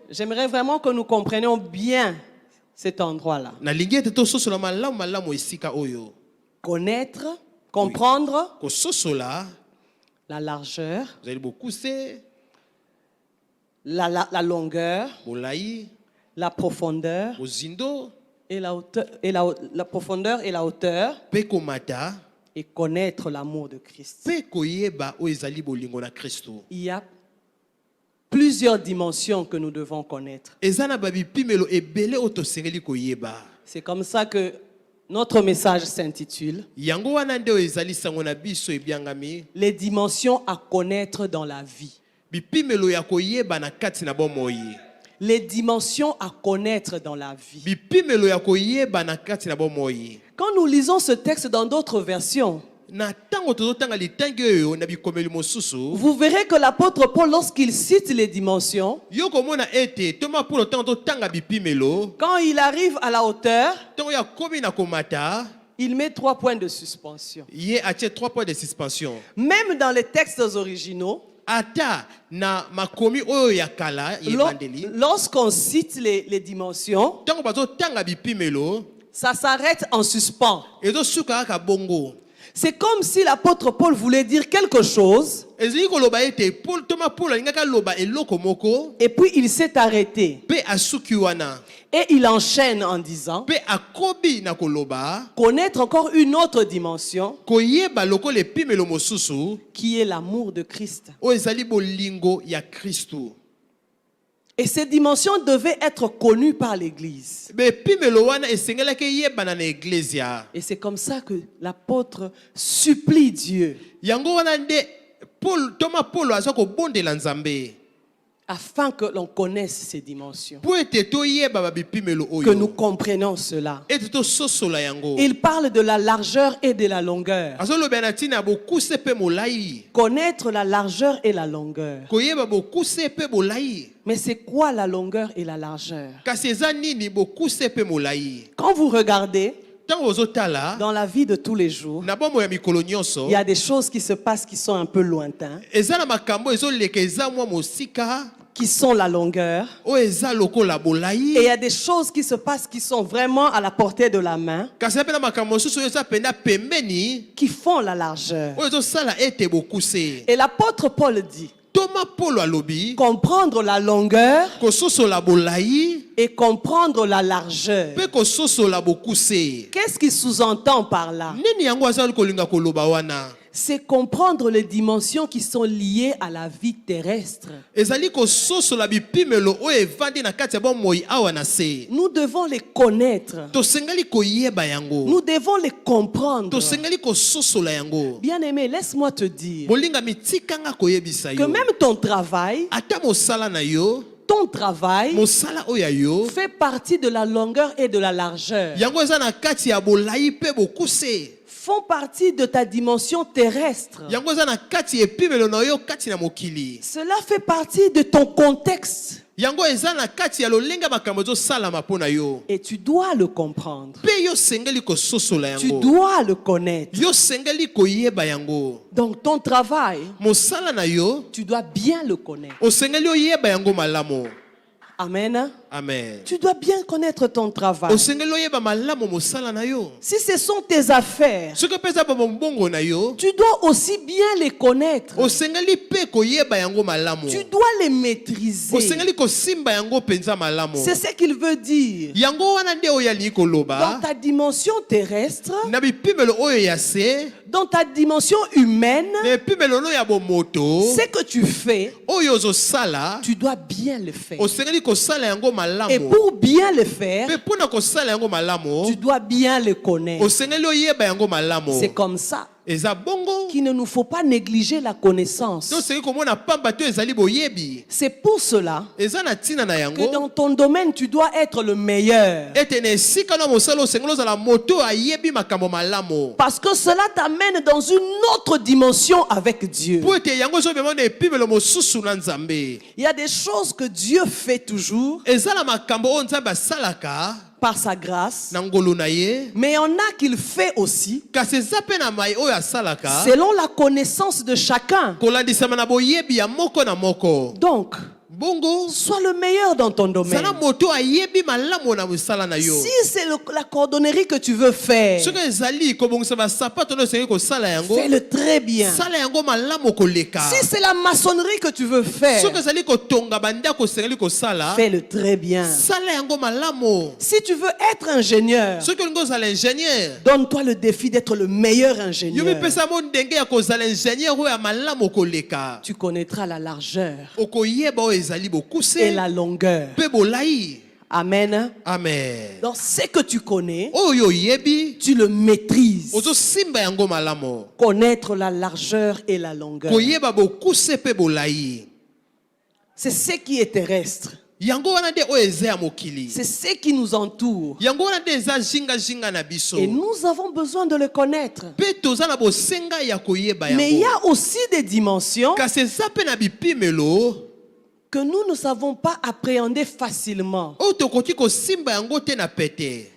J'aimerais vraiment que nous comprenions bien cet endroit-là. Connaître, comprendre la largeur, la longueur, la profondeur et la hauteur, la profondeur et la hauteur, et connaître l'amour de Christ. Il y a plusieurs dimensions que nous devons connaître. C'est comme ça que notre message s'intitule Les dimensions à connaître dans la vie. Les dimensions à connaître dans la vie. Quand nous lisons ce texte dans d'autres versions, vous verrez que l'apôtre Paul, lorsqu'il cite les dimensions, quand il arrive à la hauteur, il met 3 points de suspension. Même dans les textes originaux, lorsqu'on cite les dimensions, ça s'arrête en suspens. C'est comme si l'apôtre Paul voulait dire quelque chose et puis il s'est arrêté. Et il enchaîne en disant connaître encore une autre dimension qui est l'amour de Christ. Et ces dimensions devaient être connues par l'Église. Et c'est comme ça que l'apôtre supplie Dieu afin que l'on connaisse ces dimensions, que nous comprenions cela. Il parle de la largeur et de la longueur. Connaître la largeur et la longueur. Mais c'est quoi la longueur et la largeur? Quand vous regardez dans la vie de tous les jours, il y a des choses qui se passent qui sont un peu lointaines, qui sont la longueur, et il y a des choses qui se passent qui sont vraiment à la portée de la main, qui font la largeur. Et l'apôtre Paul dit comprendre la longueur et comprendre la largeur. Qu'est-ce qu'il sous-entend par là? C'est comprendre les dimensions qui sont liées à la vie terrestre. Nous devons les connaître. Nous devons les comprendre. Bien-aimé, laisse-moi te dire que même ton travail fait partie de la longueur et de la largeur. Font partie de ta dimension terrestre. Cela fait partie de ton contexte. Et tu dois le comprendre. Tu dois le connaître. Donc ton travail, tu dois bien le connaître. Amen. Amen. Tu dois bien connaître ton travail. Si ce sont tes affaires, tu dois aussi bien les connaître. Tu dois les maîtriser. C'est ce qu'il veut dire. Dans ta dimension terrestre, dans ta dimension humaine, ce que tu fais, tu dois bien le faire. Et pour bien le faire, tu dois bien le connaître. C'est comme ça qu'il ne nous faut pas négliger la connaissance. C'est pour cela que dans ton domaine, tu dois être le meilleur. Parce que cela t'amène dans une autre dimension avec Dieu. Il y a des choses que Dieu fait toujours par sa grâce, mais il y en a qu'il fait aussi selon la connaissance de chacun. Donc Bongo. Sois le meilleur dans ton domaine. Si c'est la cordonnerie que tu veux faire, fais-le très bien. Si c'est la maçonnerie que tu veux faire, fais-le très bien. Si tu veux être ingénieur, donne-toi le défi d'être le meilleur ingénieur. Tu connaîtras la largeur et la longueur. Amen. Amen. Donc ce que tu connais, tu le maîtrises. Connaître la largeur et la longueur. C'est ce qui est terrestre. C'est ce qui nous entoure. Et nous avons besoin de le connaître. Mais il y a aussi des dimensions que nous ne savons pas appréhender facilement.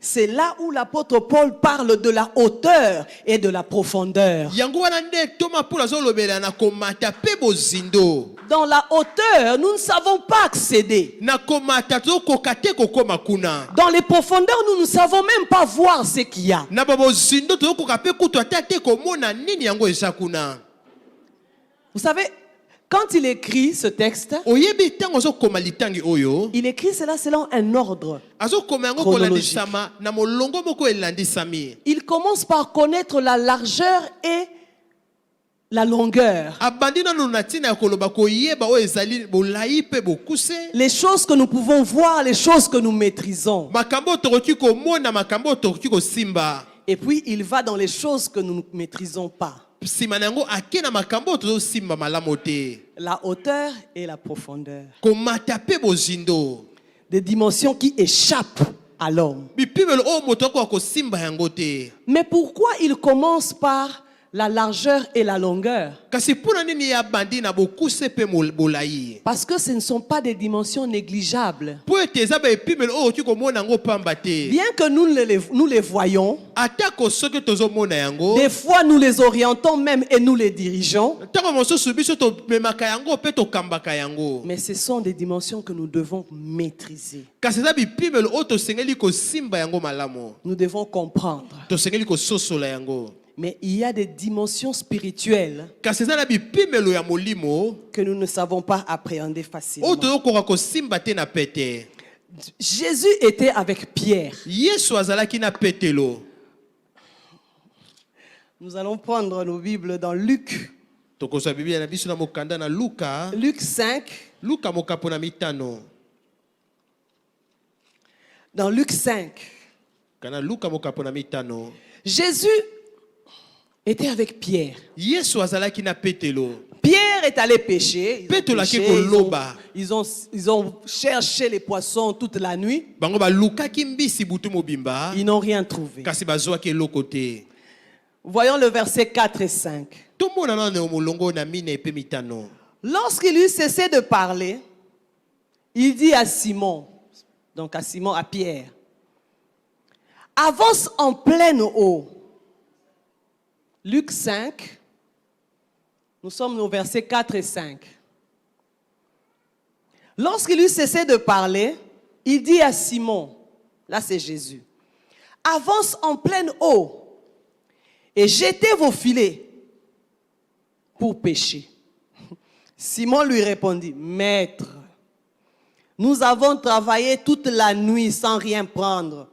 C'est là où l'apôtre Paul parle de la hauteur et de la profondeur. Dans la hauteur, nous ne savons pas accéder. Dans les profondeurs, nous ne savons même pas voir ce qu'il y a. Vous savez, quand il écrit ce texte, il écrit cela selon un ordre chronologique. Il commence par connaître la largeur et la longueur. Les choses que nous pouvons voir, les choses que nous maîtrisons. Et puis il va dans les choses que nous ne maîtrisons pas. La hauteur et la profondeur. Des dimensions qui échappent à l'homme. Mais pourquoi il commence par la largeur et la longueur? Parce que ce ne sont pas des dimensions négligeables. Bien que nous les voyons, des fois nous les orientons même et nous les dirigeons. Mais ce sont des dimensions que nous devons maîtriser. Nous devons comprendre. Mais il y a des dimensions spirituelles que nous ne savons pas appréhender facilement. Jésus était avec Pierre. Nous allons prendre nos Bibles dans Luc. Luc 5. Dans Luc 5. Jésus était avec Pierre. Pierre est allé pêcher. Ils ont cherché les poissons toute la nuit. Ils n'ont rien trouvé. Voyons le verset 4 et 5. Lorsqu'il eut cessé de parler, il dit à Simon, donc à Pierre, avance en pleine eau. Luc 5, nous sommes au verset 4 et 5. Lorsqu'il eut cessé de parler, il dit à Simon, là c'est Jésus, avance en pleine eau et jetez vos filets pour pêcher. Simon lui répondit, Maître, nous avons travaillé toute la nuit sans rien prendre,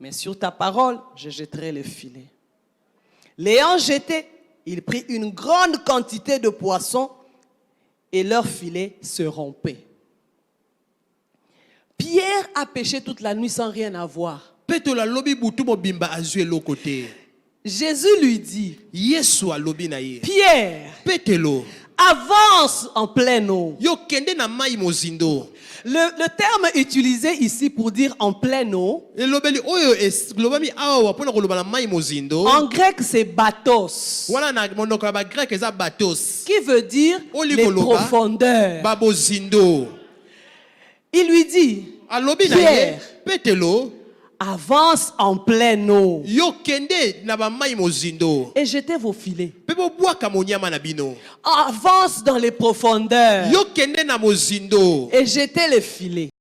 mais sur ta parole, je jetterai le filet. L'ayant jeté, il prit une grande quantité de poissons et leur filet se rompait. Pierre a pêché toute la nuit sans rien avoir. Jésus lui dit, Pierre, avance en pleine eau. Le terme utilisé ici pour dire en pleine eau, en grec c'est batos, qui veut dire les profondeurs. Il lui dit, Pierre, avance en pleine eau. Yo kende na ba mai mozindo. Et jetez vos filets. Pe bo bwaka monyama na bino. Avance dans les profondeurs. Yo kende na mozindo. Et jetez les filets.